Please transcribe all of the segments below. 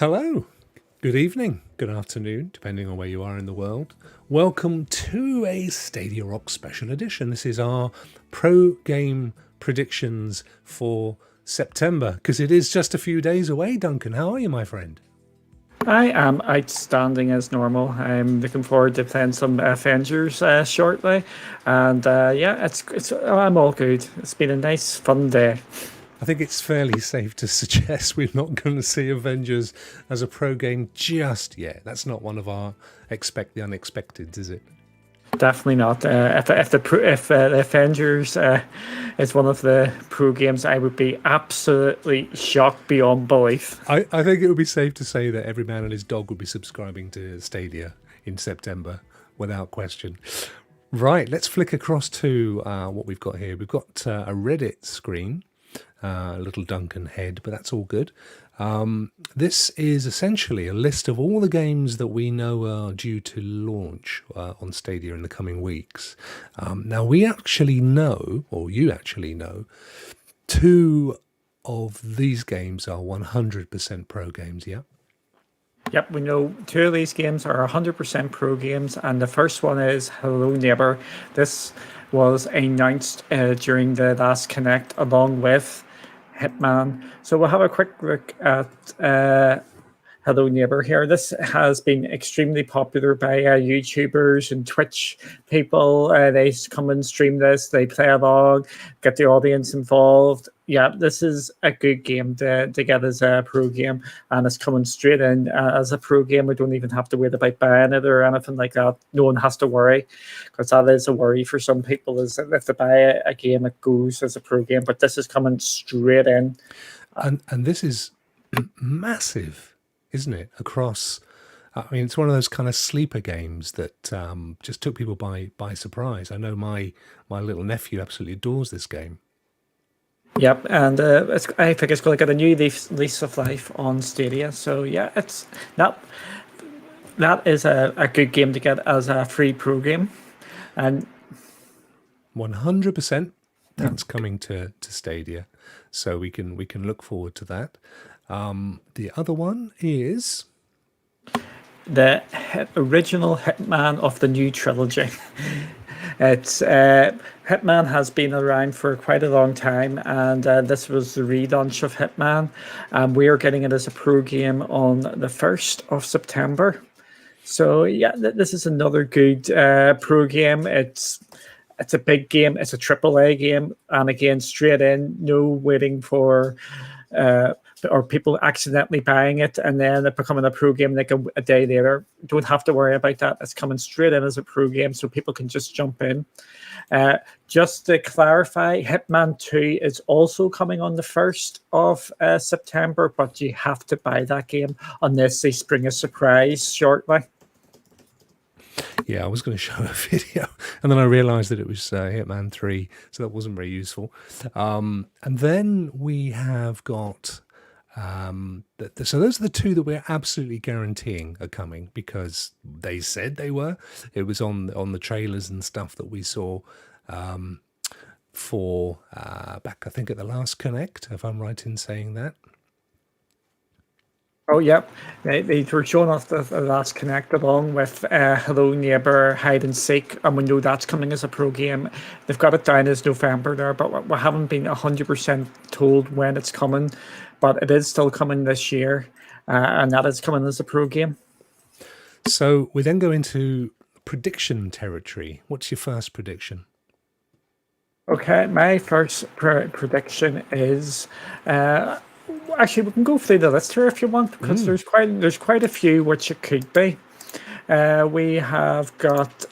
Hello, good evening, good afternoon, depending on where you are in the world. Welcome to a Stadia Rokks special edition. This is our pro game predictions for September, because it is just a few days away. Duncan, how are you, my friend? I am outstanding as normal. I'm looking forward to playing some Avengers shortly, and yeah, I'm all good. It's been a nice, fun day. I think it's fairly safe to suggest we're not going to see Avengers as a pro game just yet. That's not one of our expect the unexpected, is it? Definitely not. If the Avengers is one of the pro games, I would be absolutely shocked beyond belief. I think it would be safe to say that every man and his dog would be subscribing to Stadia in September, without question. Right, let's flick across to what we've got here. We've got a Reddit screen, a little Duncan head, but that's all good. This is essentially a list of all the games that we know are due to launch on Stadia in the coming weeks. Now, we actually know, or you actually know, two of these games are 100% pro games, yeah? Yep, we know two of these games are 100% pro games, and the first one is Hello Neighbor. This was announced during the last Connect along with Hitman. So we'll have a quick look at Hello Neighbor here. This has been extremely popular by YouTubers and Twitch people. They come and stream this, they play along, get the audience involved. Yeah, this is a good game to get as a pro game, and it's coming straight in as a pro game. We don't even have to worry about buying it or anything like that. No one has to worry, because that is a worry for some people, is that if they buy a game, it goes as a pro game. But this is coming straight in. And this is massive, isn't it? Across, I mean, it's one of those kind of sleeper games that just took people by surprise. I know my little nephew absolutely adores this game. Yep, and I think it's going to get a new lease of life on Stadia. So yeah, it's that is a good game to get as a free pro game, and 100%, that's coming to Stadia, so we can look forward to that. The other one is the original Hitman of the new trilogy. It's Hitman has been around for quite a long time, and this was the relaunch of Hitman. We are getting it as a pro game on the 1st of September. So yeah, this is another good pro game. It's a big game. It's a AAA game, and again, straight in, no waiting for or people accidentally buying it and then it becoming a pro game like a day later. Don't have to worry about that. It's coming straight in as a pro game, so people can just jump in. Just to clarify, Hitman 2 is also coming on the 1st of September, but you have to buy that game unless they spring a surprise shortly. Yeah, I was going to show a video, and then I realised that it was Hitman 3, so that wasn't very useful. And then we have got so those are the two that we're absolutely guaranteeing are coming, because they said they were. It was on the trailers and stuff that we saw for back, I think, at the last Connect, if I'm right in saying that. Oh, yep. They were showing off the last Connect along with Hello Neighbor, Hide and Seek, and we know that's coming as a pro game. They've got it down as November there, but we haven't been 100% told when it's coming. But it is still coming this year, and that is coming as a pro game. So we then go into prediction territory. What's your first prediction? Okay, my first prediction is actually, we can go through the list here if you want, because there's quite a few which it could be. We have got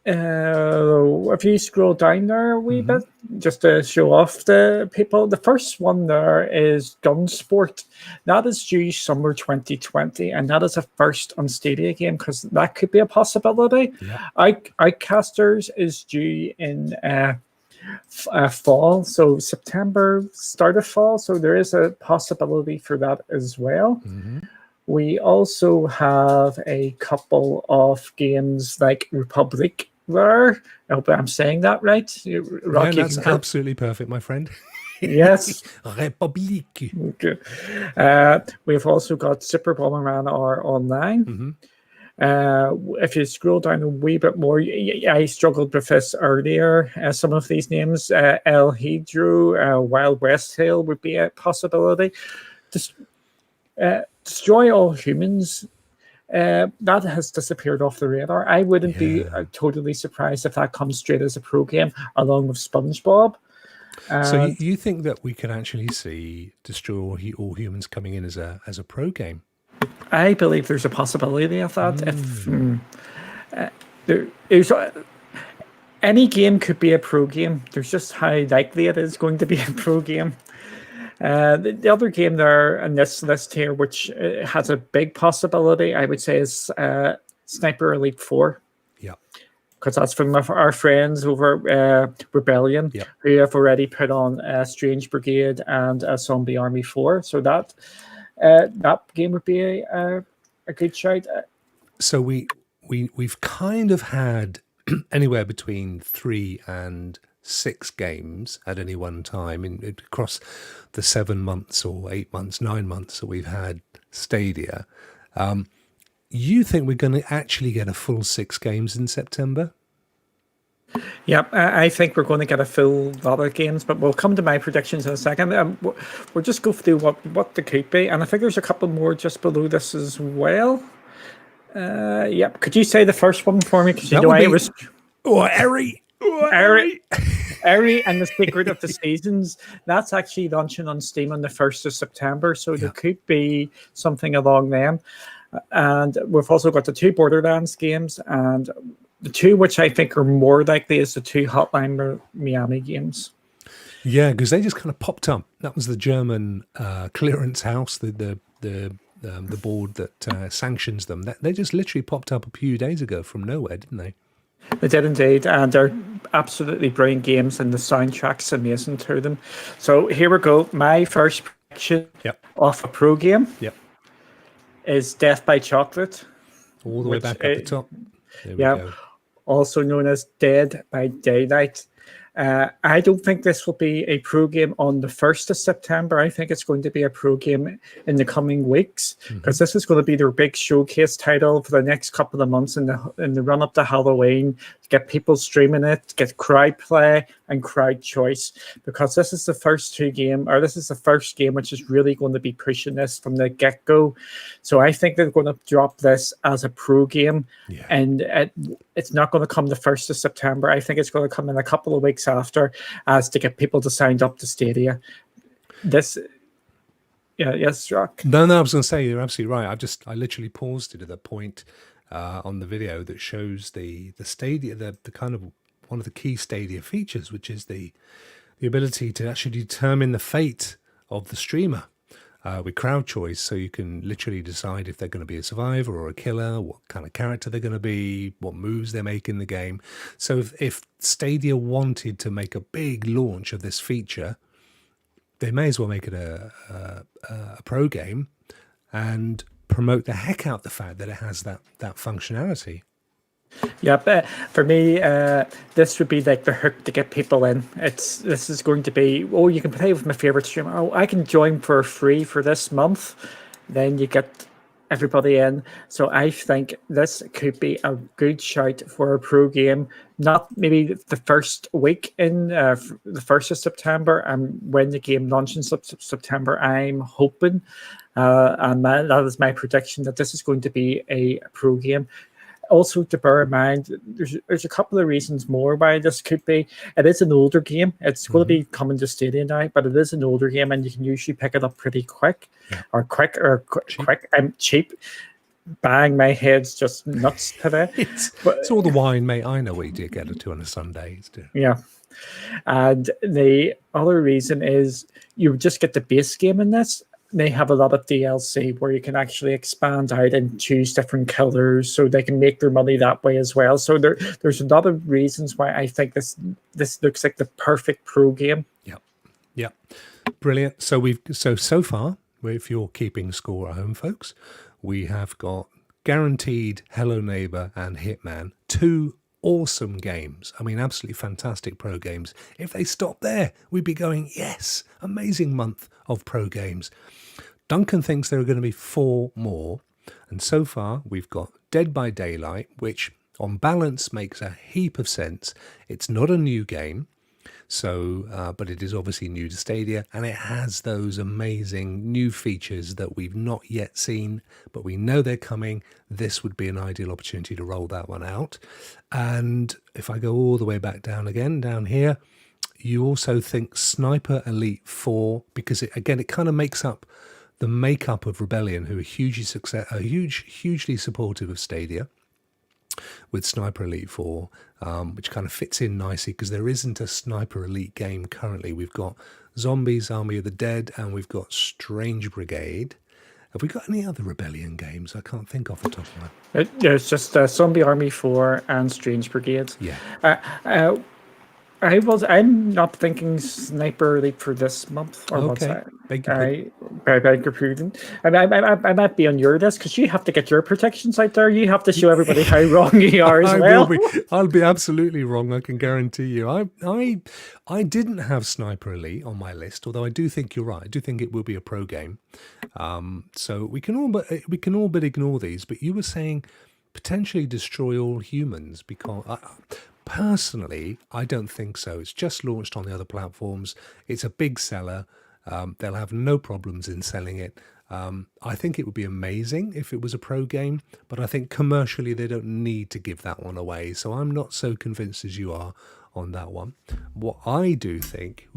if you scroll down there a wee bit, just to show off the people, the first one there is Gunsport. That is due summer 2020, and that is a first on Stadia game, because that could be a possibility. Yeah. Outcasters is due in fall, so September, start of fall, so there is a possibility for that as well. We also have a couple of games like Republic there. I hope I'm saying that right. Rokk, that's absolutely perfect, my friend. Yes. Republique. Okay. We've also got Super Bomberman R Online. Hmm. If you scroll down a wee bit more, I struggled with this earlier. Some of these names, El Hydro, Wild West Hill would be a possibility. Destroy All Humans, that has disappeared off the radar. I wouldn't be Yeah. totally surprised if that comes straight as a pro game along with SpongeBob. So And you think that we could actually see Destroy All Humans coming in as a pro game? I believe there's a possibility of that. If there's any game could be a pro game. There's just how likely it is going to be a pro game. The other game there in this list here, which has a big possibility, I would say, is Sniper Elite 4. Yeah. Because that's from our friends over Rebellion, Yep. who have already put on Strange Brigade and Zombie Army 4. So that game would be a good shout. So we've kind of had anywhere between 3 and 6 games at any one time across the 7 months or 8 months, 9 months that we've had Stadia. You think we're going to actually get a full 6 games in September? Yep, I think we're going to get a full lot of games, but we'll come to my predictions in a second. We'll just go through what they could be, and I think there's a couple more just below this as well. Yep, could you say the first one for me? Because you That know would I be- was Oh, Eri! Oh, Eri! Eri and the Secret of the Seasons. That's actually launching on Steam on the 1st of September, so there could be something along them. And we've also got the 2 Borderlands games, and the 2 which I think are more likely is the 2 Hotline Miami games. Yeah, because they just kind of popped up. That was the German clearance house, the board that sanctions them. They just literally popped up a few days ago from nowhere, didn't they? They did indeed, and they're absolutely brilliant games, and the soundtrack's amazing to them. So here we go. My first prediction of a pro game is Death by Chocolate. All the way back at the top. There we go. Also known as Dead by Daylight. I don't think this will be a pro game on the 1st of September. I think it's going to be a pro game in the coming weeks, because this is going to be their big showcase title for the next couple of months in the run up to Halloween, to get people streaming it, to get crowd play and crowd choice, because this is the first game which is really going to be pushing this from the get-go. So I think they're going to drop this as a pro game, and it's not going to come the 1st of September. I think it's going to come in a couple of weeks after, as to get people to sign up to Stadia. Yes, Rokk. No, I was going to say you're absolutely right. I literally paused it at the point on the video that shows the Stadia, the kind of one of the key Stadia features, which is the ability to actually determine the fate of the streamer with crowd choice. So you can literally decide if they're going to be a survivor or a killer, what kind of character they're going to be, what moves they make in the game. So if Stadia wanted to make a big launch of this feature, they may as well make it a pro game and promote the heck out the fact that it has that functionality. Yep, for me, this would be like the hook to get people in. This is going to be, you can play with my favorite streamer. Oh, I can join for free for this month. Then you get everybody in. So I think this could be a good shout for a pro game. Not maybe the first week in the 1st of September, and when the game launches in September, I'm hoping, and that is my prediction, that this is going to be a pro game. Also, to bear in mind, there's a couple of reasons more why this could be. It is an older game. It's going to be coming to Stadia now, but it is an older game, and you can usually pick it up pretty quick, quick. I'm cheap. Bang, my head's just nuts today. It's all the wine, mate. I know what you get it to on a Sunday. Yeah. And the other reason is you just get the base game in this. They have a lot of DLC where you can actually expand out and choose different colors, so they can make their money that way as well. So there's a lot of reasons why I think this looks like the perfect pro game. Yeah, brilliant. So far, if you're keeping score at home, folks, we have got guaranteed Hello Neighbor and Hitman, 2 awesome games. I mean, absolutely fantastic pro games. If they stopped there, we'd be going, yes, amazing month of pro games. Duncan thinks there are going to be 4 more. And so far, we've got Dead by Daylight, which on balance makes a heap of sense. It's not a new game. So, but it is obviously new to Stadia, and it has those amazing new features that we've not yet seen, but we know they're coming. This would be an ideal opportunity to roll that one out. And if I go all the way back down again, down here, you also think Sniper Elite 4, because it kind of makes up the makeup of Rebellion, who are hugely supportive of Stadia, with Sniper Elite 4, which kind of fits in nicely because there isn't a Sniper Elite game currently. We've got Zombies, Army of the Dead, and we've got Strange Brigade. Have we got any other Rebellion games? I can't think off the top of my head. There's just Zombie Army 4 and Strange Brigade. Yeah. I'm not thinking Sniper Elite for this month. Or what's Okay. that? Beg your Beg your pardon. I might be on your list because you have to get your predictions out there. You have to show everybody how wrong you are as well. I'll be absolutely wrong. I can guarantee you. I didn't have Sniper Elite on my list, although I do think you're right. I do think it will be a pro game. So we can all but ignore these. But you were saying potentially destroy all humans because. Personally, I don't think so. It's just launched on the other platforms. It's a big seller. They'll have no problems in selling it. I think it would be amazing if it was a pro game, but I think commercially they don't need to give that one away. So I'm not so convinced as you are on that one. What I do think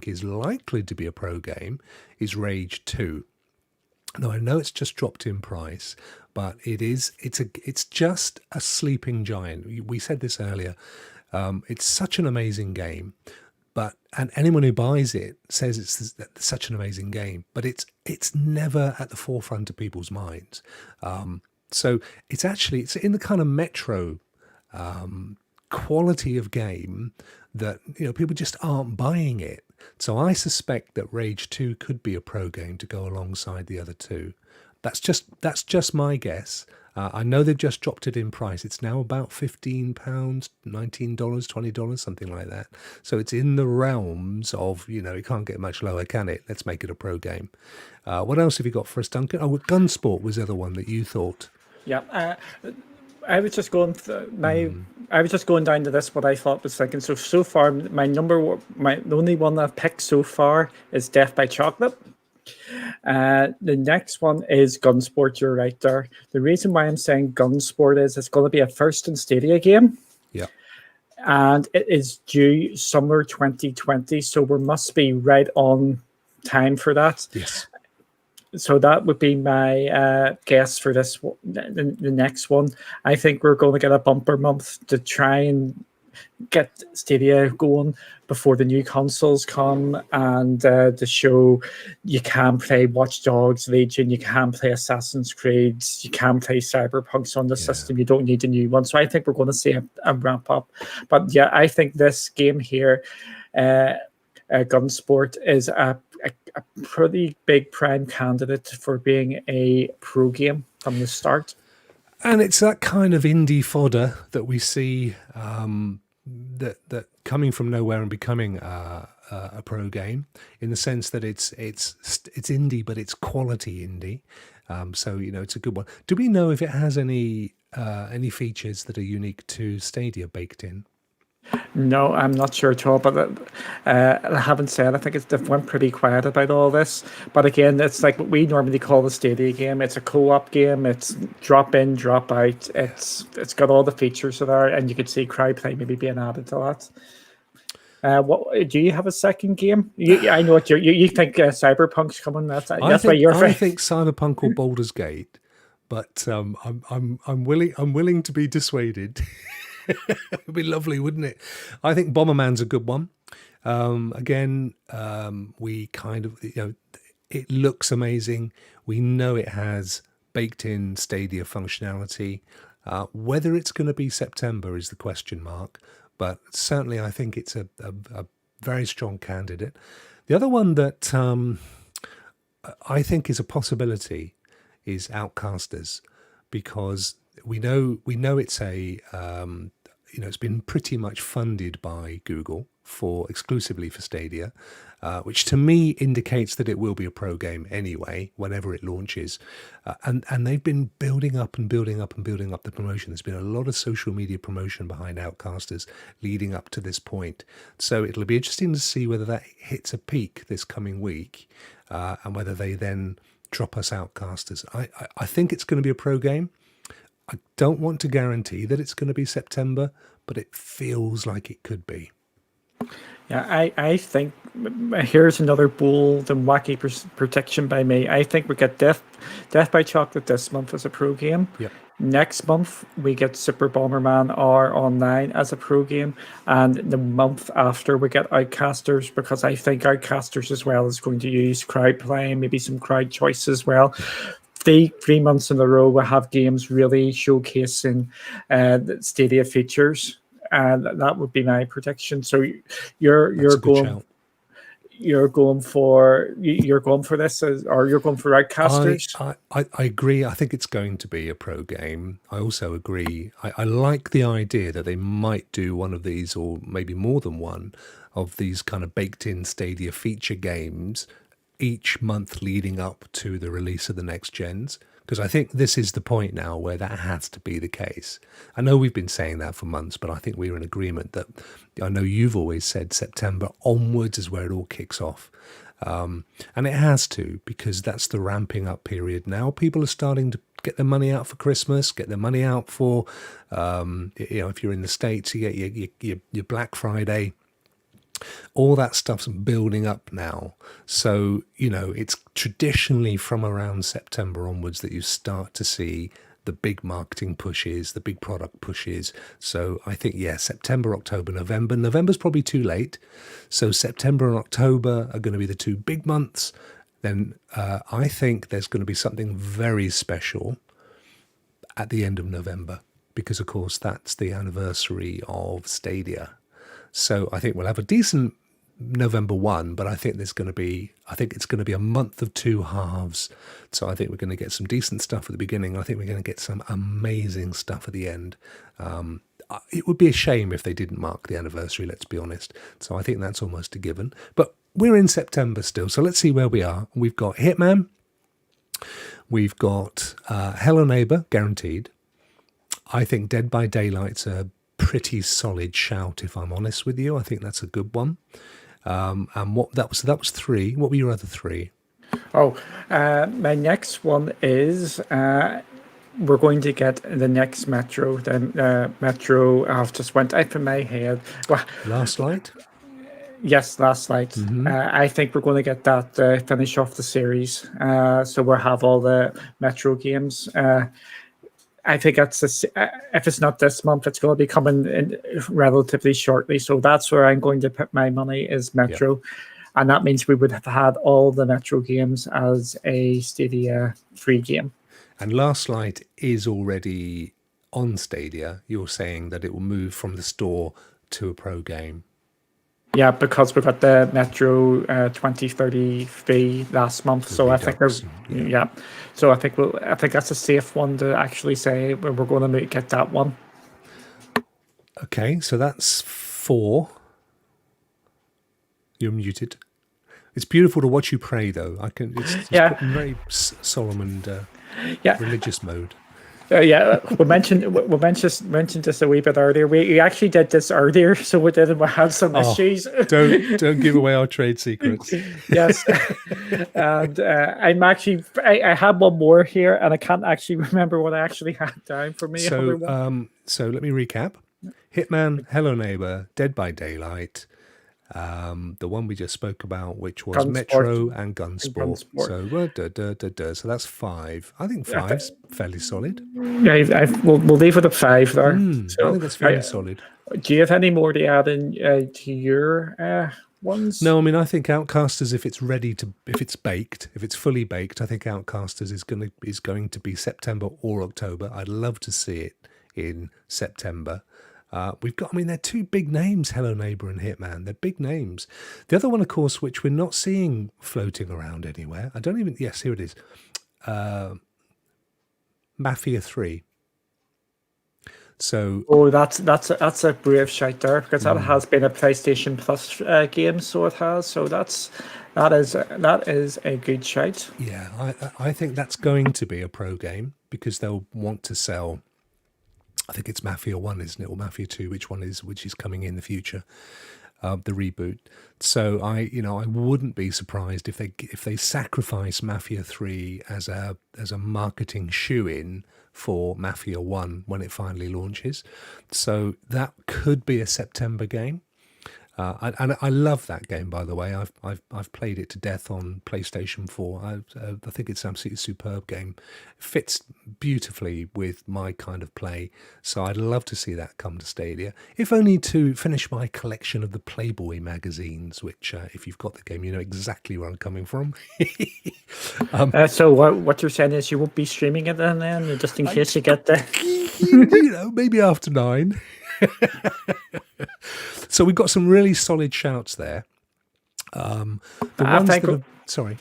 is likely to be a pro game is Rage 2. Now, I know it's just dropped in price, but it's just a sleeping giant. We said this earlier. It's such an amazing game, and anyone who buys it says it's such an amazing game, but it's never at the forefront of people's minds. So it's in the kind of Metro quality of game that people just aren't buying it. So I suspect that Rage 2 could be a pro game to go alongside the other two. That's just my guess. I know they've just dropped it in price. It's now about £15, $19, $20, something like that. So it's in the realms of, it can't get much lower, can it? Let's make it a pro game. What else have you got for us, Duncan? Oh, Gunsport was the other one that you thought. Yeah. I was just going I was just going down to this. What I thought was thinking. So far, the only one I've picked so far is Death by Chocolate. The next one is Gunsport. You're right there. The reason why I'm saying Gunsport is it's going to be a first in Stadia game. Yeah. And it is due summer 2020. So we must be right on time for that. Yes. So that would be my guess for this the next one. I think we're going to get a bumper month to try and get Stadia going before the new consoles come, and to show you can play Watch Dogs Legion, you can play Assassin's Creed, you can play Cyberpunks on the system. You don't need a new one. So I think we're going to see a ramp up. But yeah, I think this game here, Gunsport, is a pretty big prime candidate for being a pro game from the start. And it's that kind of indie fodder that we see that coming from nowhere and becoming a pro game, in the sense that it's indie, but it's quality indie. So it's a good one. Do we know if it has any features that are unique to Stadia baked in? No, I'm not sure at all, but I haven't said. I think they've went pretty quiet about all this. But again, it's like what we normally call the Stadia game. It's a co-op game. It's drop in, drop out. It's got all the features there, and you could see crowd play maybe being added to that. What do you have a second game? I know what you think. Cyberpunk's coming. That's why you're afraid. I think Cyberpunk or Baldur's Gate, but I'm willing to be dissuaded. It'd be lovely, wouldn't it? I think Bomberman's a good one. We kind of, it looks amazing. We know it has baked in Stadia functionality. Whether it's going to be September is the question mark, but certainly I think it's a very strong candidate. The other one that I think is a possibility is Outcasters, because we know it's it's been pretty much funded by Google for exclusively for Stadia, which to me indicates that it will be a pro game anyway whenever it launches, and they've been building up and building up and building up the promotion. There's been a lot of social media promotion behind Outcasters leading up to this point, so it'll be interesting to see whether that hits a peak this coming week, and whether they then drop us Outcasters. I think it's going to be a pro game. I don't want to guarantee that it's going to be September, but it feels like it could be. Yeah, I think here's another bold and wacky prediction by me. I think we get Death by Chocolate this month as a pro game. Yep. Next month we get Super Bomberman R Online as a pro game, and the month after we get Outcasters, because I think Outcasters as well is going to use crowd play, maybe some crowd choice as well. Three months in a row we have games really showcasing the Stadia features, and that would be my prediction. So you're going for this, or you're going for Outcasters? I agree. I think it's going to be a pro game. I also agree. I like the idea that they might do one of these, or maybe more than one, of these kind of baked-in Stadia feature games each month leading up to the release of the next gens, because I think this is the point now where that has to be the case. I know we've been saying that for months, but I think we're in agreement that, I know you've always said September onwards is where it all kicks off. And it has to, because that's the ramping up period now. People are starting to get their money out for Christmas, get their money out for, if you're in the States, you get your Black Friday. All that stuff's building up now. So, it's traditionally from around September onwards that you start to see the big marketing pushes, the big product pushes. So I think, September, October, November. November's probably too late. So September and October are going to be the two big months. Then I think there's going to be something very special at the end of November, because, of course, that's the anniversary of Stadia. So I think we'll have a decent November 1, but I think it's going to be a month of two halves. So I think we're going to get some decent stuff at the beginning. I think we're going to get some amazing stuff at the end. It would be a shame if they didn't mark the anniversary, let's be honest. So I think that's almost a given. But we're in September still, so let's see where we are. We've got Hitman. We've got Hello Neighbor, guaranteed. I think Dead by Daylight's a pretty solid shout, if I'm honest with you. I think that's a good one. And that was three. What were your other three? My next one is we're going to get the next Metro. The Metro I've just went out from my head. Well, Last Light? Yes, Last Light. Mm-hmm. I think we're going to get that finish off the series. So we'll have all the Metro games. I think if it's not this month, it's going to be coming in relatively shortly. So that's where I'm going to put my money, is Metro. Yeah. And that means we would have had all the Metro games as a Stadia free game. And Last Light is already on Stadia. You're saying that it will move from the store to a pro game. Yeah, because we got the Metro 2033 last month, so I think So I think that's a safe one to actually say we're going to get that one. Okay, so that's 4. You're muted. It's beautiful to watch you pray, though. It's very solemn and religious mode. We mentioned this a wee bit earlier. We actually did this earlier, so we had some issues. Don't give away our trade secrets. Yes, and I had one more here, and I can't actually remember what I actually had down for me. So let me recap: Hitman, Hello Neighbor, Dead by Daylight. The one we just spoke about, which was Metro and Gunsport. So that's 5. I think 5's fairly solid. Yeah, we'll leave it at 5 there. I think that's fairly solid. Do you have any more to add in to your ones? No, I mean, I think Outcasters, if it's baked, if it's fully baked, I think Outcasters is going to be September or October. I'd love to see it in September. They're two big names, Hello Neighbor and Hitman. They're big names. The other one, of course, which we're not seeing floating around anywhere. Yes, here it is. Mafia 3. So Oh, that's a brave shout there, because that has been a PlayStation Plus game, so it has. So that is a good shout. yeah, I think that's going to be a pro game because they'll want to sell. I think it's Mafia 1, isn't it, or Mafia 2? Which is coming in the future? The reboot. So I wouldn't be surprised if they sacrifice Mafia 3 as a marketing shoe-in for Mafia 1 when it finally launches. So that could be a September game. And I love that game, by the way. I've played it to death on PlayStation 4. I think it's an absolutely superb game. It fits beautifully with my kind of play. So I'd love to see that come to Stadia, if only to finish my collection of the Playboy magazines. Which, if you've got the game, you know exactly where I'm coming from. So what you're saying is you won't be streaming it then, just in case you get the. Maybe after 9. So we've got some really solid shouts there. The ones that have, sorry.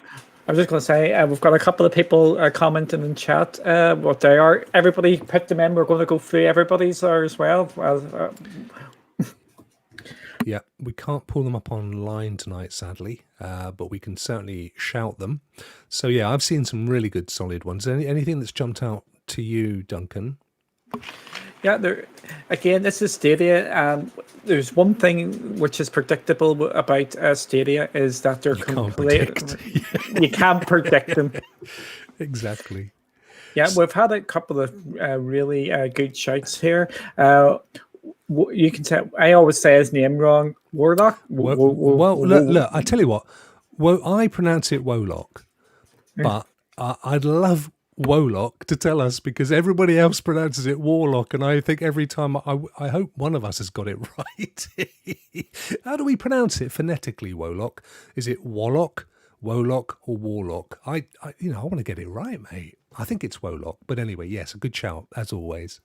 I was just going to say, we've got a couple of people commenting in chat what they are. Everybody put them in. We're going to go through everybody's there as well. Yeah, we can't pull them up online tonight, sadly, but we can certainly shout them. So yeah, I've seen some really good solid ones. Anything that's jumped out to you, Duncan? Yeah, again, this is Stadia. There's one thing which is predictable about Stadia is that they're you can't predict them. Exactly. Yeah, we've had a couple of really good shouts here. You can say, I always say his name wrong. Warlock. Well, look. I tell you what. Well, I pronounce it Wolock, but I'd love Wolock to tell us, because everybody else pronounces it Warlock, and I think every time I hope one of us has got it right. How do we pronounce it phonetically, Wolock? Is it Wolock, Wolock, or Warlock? I want to get it right, mate. I think it's Wolock, but anyway, yes, a good shout as always.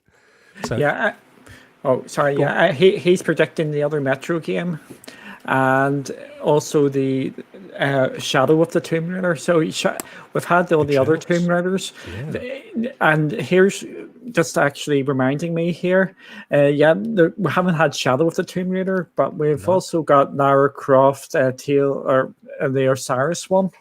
So yeah. He's predicting the other Metro game, and also the Shadow of the Tomb Raider. So we've had all the other Tomb Raiders. Yeah. And here's just actually reminding me here. We haven't had Shadow of the Tomb Raider, but we've also got Lara Croft, the Osiris one.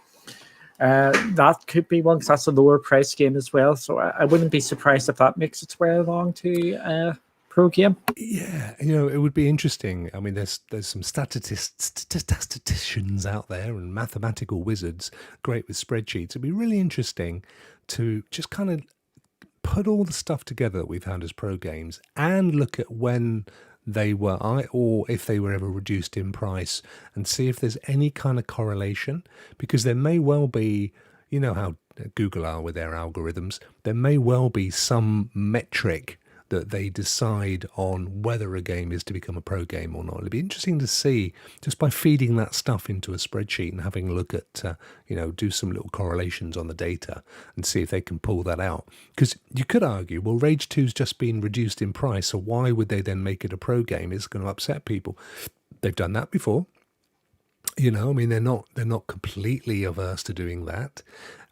That could be one, because that's a lower price game as well. So I wouldn't be surprised if that makes its way along to pro game. Yeah, it would be interesting. I mean, there's some statisticians out there and mathematical wizards, great with spreadsheets. It'd be really interesting to just kind of put all the stuff together that we've had as pro games and look at when they were, or if they were ever reduced in price, and see if there's any kind of correlation, because there may well be, you know how Google are with their algorithms, there may well be some metric that they decide on whether a game is to become a pro game or not. It'd be interesting to see, just by feeding that stuff into a spreadsheet and having a look at, do some little correlations on the data and see if they can pull that out. Because you could argue, well, Rage 2's just been reduced in price, so why would they then make it a pro game? It's going to upset people. They've done that before. They're not completely averse to doing that.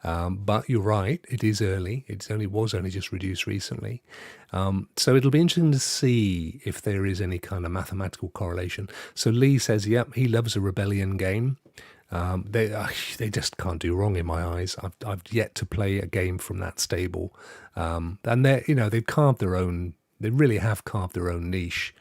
But you're right, it is early. It was only just reduced recently. So it'll be interesting to see if there is any kind of mathematical correlation. So Lee says, yep, he loves a Rebellion game. They just can't do wrong in my eyes. I've yet to play a game from that stable. And they've carved their own, they really have carved their own niche,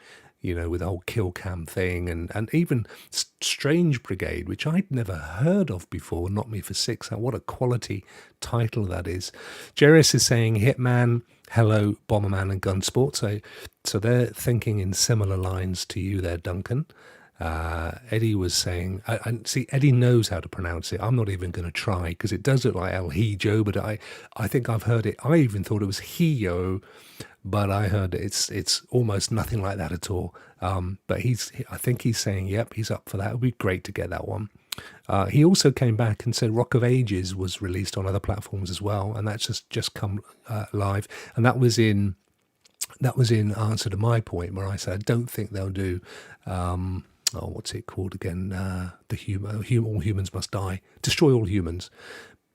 with the whole kill cam thing, and even Strange Brigade, which I'd never heard of before, knocked me for 6. What a quality title that is. Jerris is saying Hitman, Hello, Bomberman, and Gunsport. So they're thinking in similar lines to you there, Duncan. Eddie was saying, and see, Eddie knows how to pronounce it. I'm not even going to try, because it does look like El Hijo, but I think I've heard it. I even thought it was Hijo, but I heard it's almost nothing like that at all. But I think he's saying, yep, he's up for that. It would be great to get that one. He also came back and said Rock of Ages was released on other platforms as well, and that's just come live. And that was in answer to my point where I said I don't think they'll do. What's it called again? All humans must die. Destroy all humans.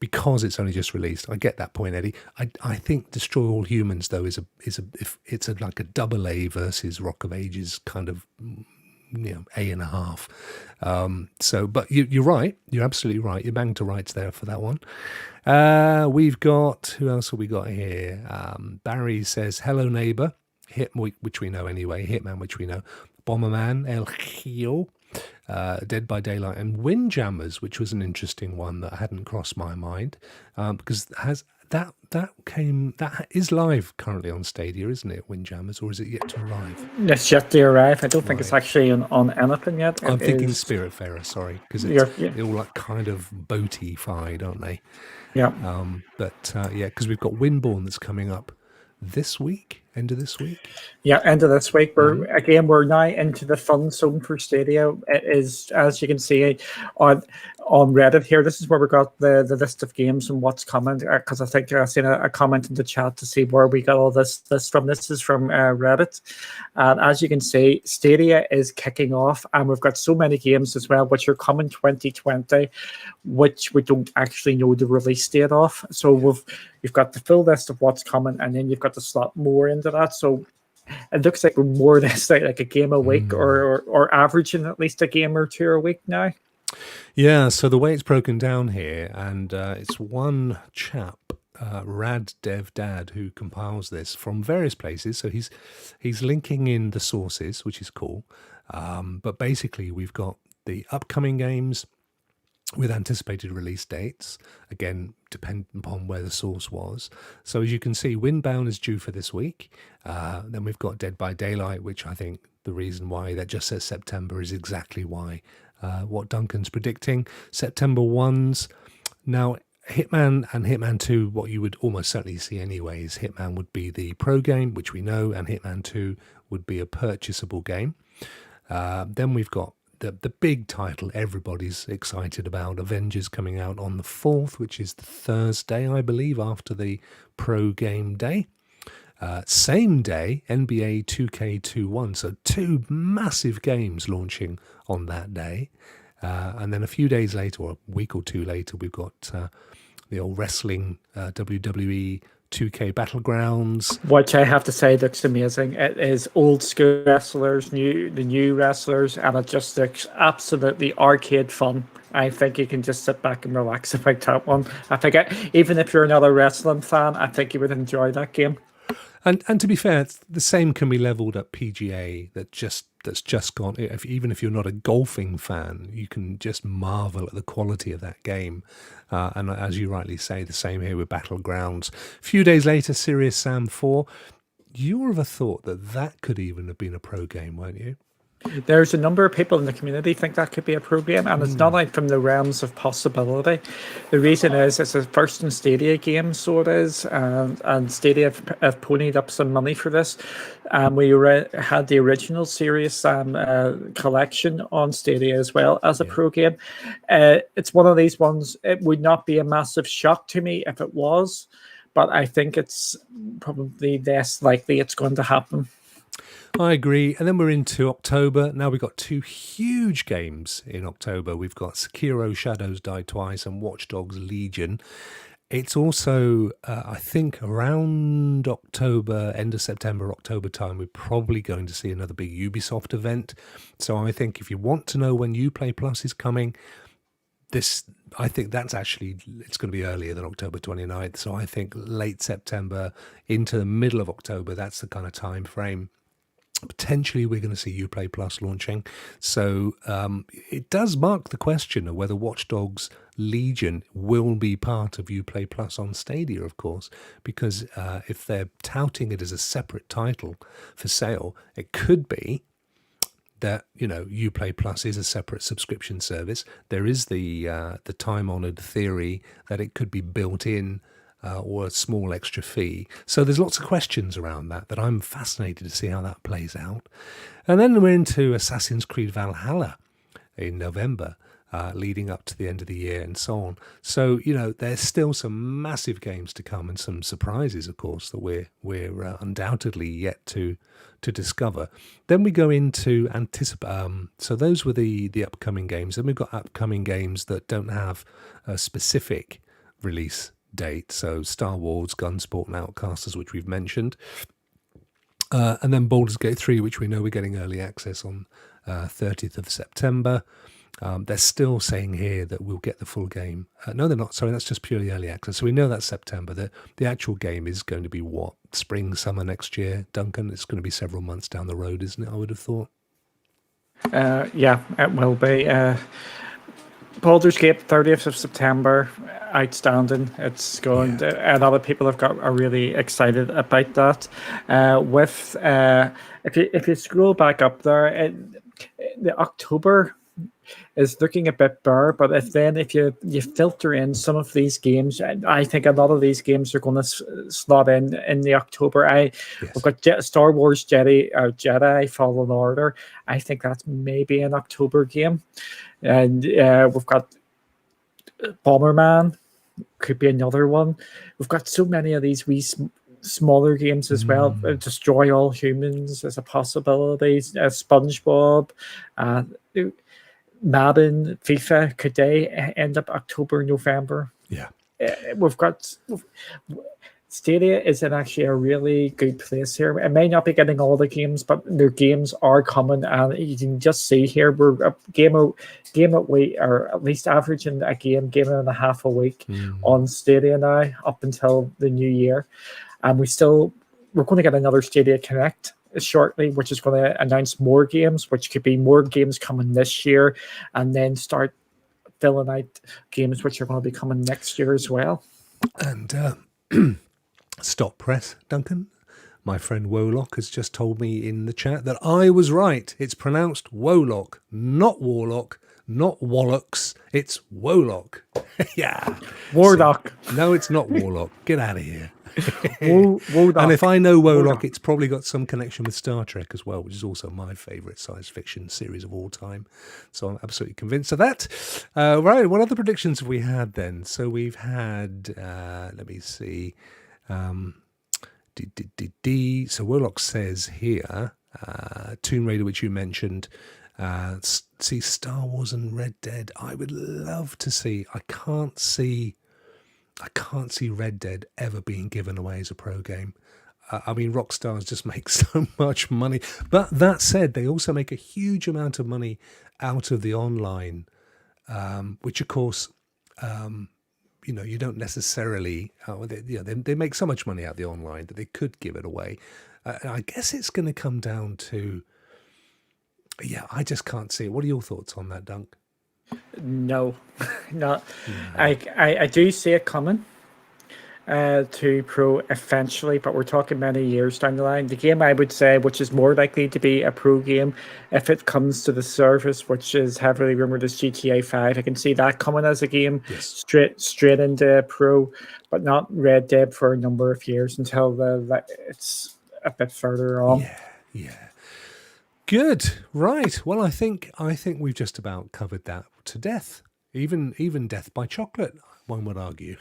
because it's only just released. I get that point, Eddie. I think Destroy All Humans though is if it's like a double A versus Rock of Ages kind of A and a half. But you're right. You're absolutely right. You're bang to rights there for that one. We've got, who else have we got here? Barry says, hello neighbor, which we know anyway, Hitman, which we know, Bomberman, El Gio, Dead by Daylight, and Windjammers, which was an interesting one that hadn't crossed my mind, because that is live currently on Stadia, isn't it, Windjammers, or is it yet to arrive? It's yet to arrive. I don't think it's actually on anything yet. I'm thinking Spiritfarer, sorry, because they're all like kind of boaty-fied, aren't they? Yeah. Because we've got Windborne that's coming up this week, end of this week. Yeah, end of this week. We're now into the fun zone for Stadia. It is, as you can see on Reddit here, this is where we got the list of games and what's coming, because I think I've seen a comment in the chat to see where we got all this from. This is from Reddit. And as you can see, Stadia is kicking off, and we've got so many games as well, which are coming 2020, which we don't actually know the release date of. So you've got the full list of what's coming, and then you've got to slot more into that. So it looks like we're more or less like a game a week, or averaging at least a game or two a week now. Yeah, so the way it's broken down here, and it's one chap, Rad Dev Dad, who compiles this from various places. So he's linking in the sources, which is cool. But basically, we've got the upcoming games with anticipated release dates, again, depending upon where the source was. So as you can see, Windbound is due for this week. Then we've got Dead by Daylight, which I think the reason why that just says September is exactly why what Duncan's predicting. September 1s. Now, Hitman and Hitman 2, what you would almost certainly see anyway is Hitman would be the pro game, which we know, and Hitman 2 would be a purchasable game. Then we've got the big title everybody's excited about, Avengers, coming out on the 4th, which is the Thursday, I believe, after the pro game day. Same day, NBA 2K21, so two massive games launching on that day. And then a few days later, or a week or two later, we've got the old wrestling WWE 2K Battlegrounds, which I have to say looks amazing. It is old school wrestlers, the new wrestlers, and it just looks absolutely arcade fun. I think you can just sit back and relax about that one. I think even if you're not a wrestling fan, I think you would enjoy that game. And to be fair, the same can be levelled at PGA that's just gone. Even if you're not a golfing fan, you can just marvel at the quality of that game. And as you rightly say, the same here with Battlegrounds. A few days later, Serious Sam 4. You would have thought that could even have been a pro game, weren't you? There's a number of people in the community think that could be a pro game, and it's not out from the realms of possibility. The reason is it's a first in Stadia game, so it is, and Stadia have ponied up some money for this. We had the original Serious Sam collection on Stadia as well as a pro game. It's one of these ones, it would not be a massive shock to me if it was, but I think it's probably less likely it's going to happen. I agree. And then we're into October. Now we've got two huge games in October. We've got Sekiro Shadows Die Twice and Watch Dogs Legion. It's also, I think, around October, end of September, October time, we're probably going to see another big Ubisoft event. So I think if you want to know when Uplay Plus is coming, I think that's actually, it's going to be earlier than October 29th. So I think late September into the middle of October, that's the kind of time frame. Potentially we're going to see Uplay Plus launching. So it does mark the question of whether Watch Dogs Legion will be part of Uplay Plus on Stadia, of course, because if they're touting it as a separate title for sale, it could be that, Uplay Plus is a separate subscription service. There is the time-honoured theory that it could be built in or a small extra fee. So there's lots of questions around that I'm fascinated to see how that plays out. And then we're into Assassin's Creed Valhalla in November, leading up to the end of the year and so on. So, there's still some massive games to come and some surprises, of course, that we're undoubtedly yet to discover. Then we go into so those were the upcoming games. Then we've got upcoming games that don't have a specific release date. So Star Wars, Gunsport, and Outcasters, which we've mentioned. And then Baldur's Gate 3, which we know we're getting early access on 30th of September. They're still saying here that we'll get the full game. No, they're not. Sorry, that's just purely early access. So we know that's September. The actual game is going to be what? Spring, summer next year, Duncan? It's going to be several months down the road, isn't it? I would have thought. Yeah, it will be. Baldur's Gate, 30th of September, outstanding. It's going to, a lot of people are really excited about that. If you scroll back up there, the October is looking a bit bare, but if you filter in some of these games, I think a lot of these games are going to slot in the October. We've got Star Wars Jedi Fallen Order. I think that's maybe an October game, and we've got Bomberman, could be another one. We've got so many of these wee smaller games as well. Destroy All Humans is a possibility. SpongeBob, Madden, FIFA, could they end up October, November? Yeah. We've got Stadia is in actually a really good place here. It may not be getting all the games, but their games are coming, and you can just see here we're a game a week, or at least averaging a game and a half a week on Stadia now up until the new year. And we're going to get another Stadia Connect shortly, which is going to announce more games, which could be more games coming this year, and then start filling out games which are going to be coming next year as well. And stop press, Duncan. My friend Wolock has just told me in the chat that I was right. It's pronounced Wolock, not Warlock, not Wallocks. It's Wolock. Yeah. Warlock. So, no, it's not Warlock. Get out of here. Warlock. And if I know Wolock, it's probably got some connection with Star Trek as well, which is also my favourite science fiction series of all time. So I'm absolutely convinced of that. Right, what other predictions have we had then? So we've had, let me see. So Wolock says here, Tomb Raider, which you mentioned, see Star Wars and Red Dead. I would love to see. I can't see Red Dead ever being given away as a pro game. I mean, Rockstars just make so much money. But that said, they also make a huge amount of money out of the online, which of course, you don't necessarily. They make so much money out of the online that they could give it away. I guess it's going to come down to. Yeah, I just can't see it. What are your thoughts on that, Dunk? No, not. I do see it coming to pro eventually, but we're talking many years down the line. The game I would say, which is more likely to be a pro game, if it comes to the service, which is heavily rumored as GTA 5, I can see that coming as a game straight into pro, but not Red Dead for a number of years until it's a bit further on. Yeah. Good. Right. Well, I think we've just about covered that to death. Even death by chocolate, one would argue.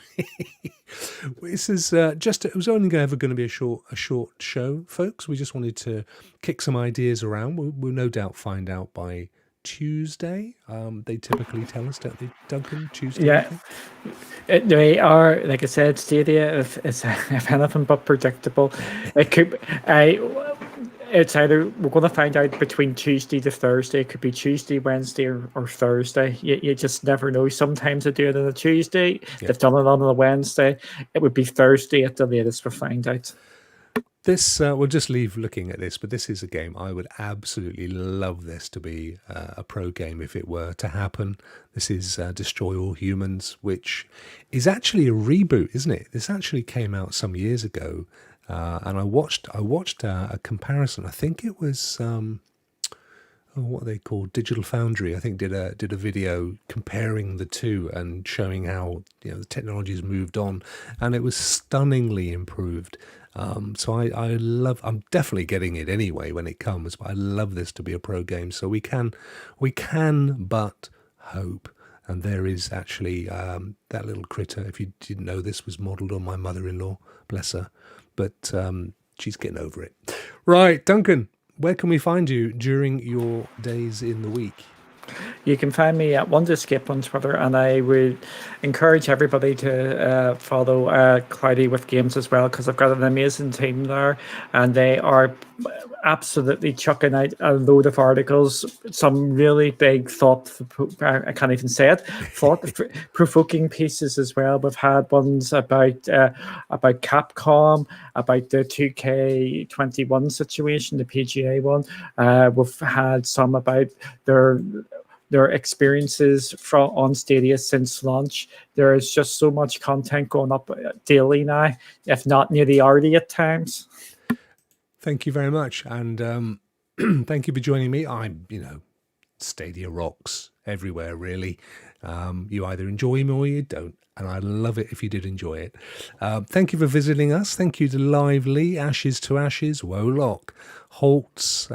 This is it was only ever going to be a short show, folks. We just wanted to kick some ideas around. We'll no doubt find out by Tuesday. They typically tell us, don't they, Duncan? Tuesday. Yeah. They are, like I said, Stadia if anything but predictable. It could It's either we're going to find out between Tuesday to Thursday. It could be Tuesday, Wednesday, or Thursday. You just never know. Sometimes they do it on a Tuesday. They've done it on a Wednesday. It would be Thursday at the latest. We'll find out. This we'll just leave looking at this, but this is a game I would absolutely love this to be a pro game if it were to happen. This is Destroy All Humans, which is actually a reboot, isn't it? This actually came out some years ago. And I watched a comparison. I think it was what are they called? Digital Foundry. I think did a video comparing the two and showing how the technology's moved on, and it was stunningly improved. So I'm definitely getting it anyway when it comes. But I love this to be a pro game. So we can but hope. And there is actually that little critter. If you didn't know, this was modelled on my mother-in-law. Bless her. But she's getting over it. Right, Duncan, where can we find you during your days in the week? You can find me at Wonderscape on Twitter, and I would encourage everybody to follow Cloudy with Games as well, because I've got an amazing team there, and they are absolutely chucking out a load of articles, some really big I can't even say it, thought-provoking pieces as well. We've had ones about Capcom, about the 2K21 situation, the PGA one. We've had some about their experiences on Stadia since launch. There is just so much content going up daily now, if not nearly hourly at times. Thank you very much, and thank you for joining me. I'm, Stadia Rokks everywhere, really. You either enjoy me or you don't, and I love it if you did enjoy it. Thank you for visiting us. Thank you to Lively, Ashes to Ashes, Wolock, Holtz.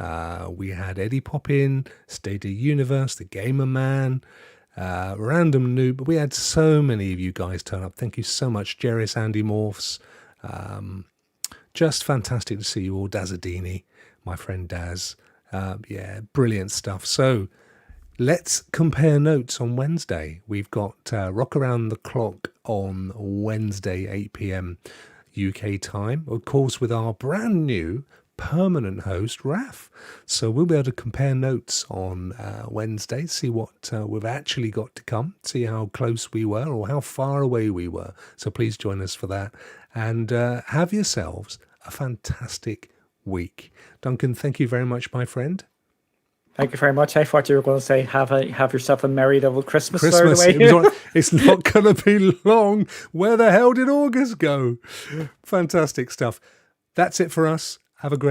We had Eddie pop in, Stadia Universe, The Gamer Man, Random Noob. We had so many of you guys turn up. Thank you so much, Jerris, Andy Morphs. Just fantastic to see you all. Dazadini, my friend Daz. Yeah, brilliant stuff. So let's compare notes on Wednesday. We've got Rock Around the Clock on Wednesday, 8 p.m. UK time, of course, with our brand new permanent host, Raf. So we'll be able to compare notes on Wednesday, see what we've actually got to come, see how close we were or how far away we were. So please join us for that, and have yourselves a fantastic week. Duncan, thank you very much, my friend. Thank you very much. I thought you were going to say have yourself a merry double Christmas. It's not going to be long. Where the hell did August go? Fantastic stuff. That's it for us. Have a great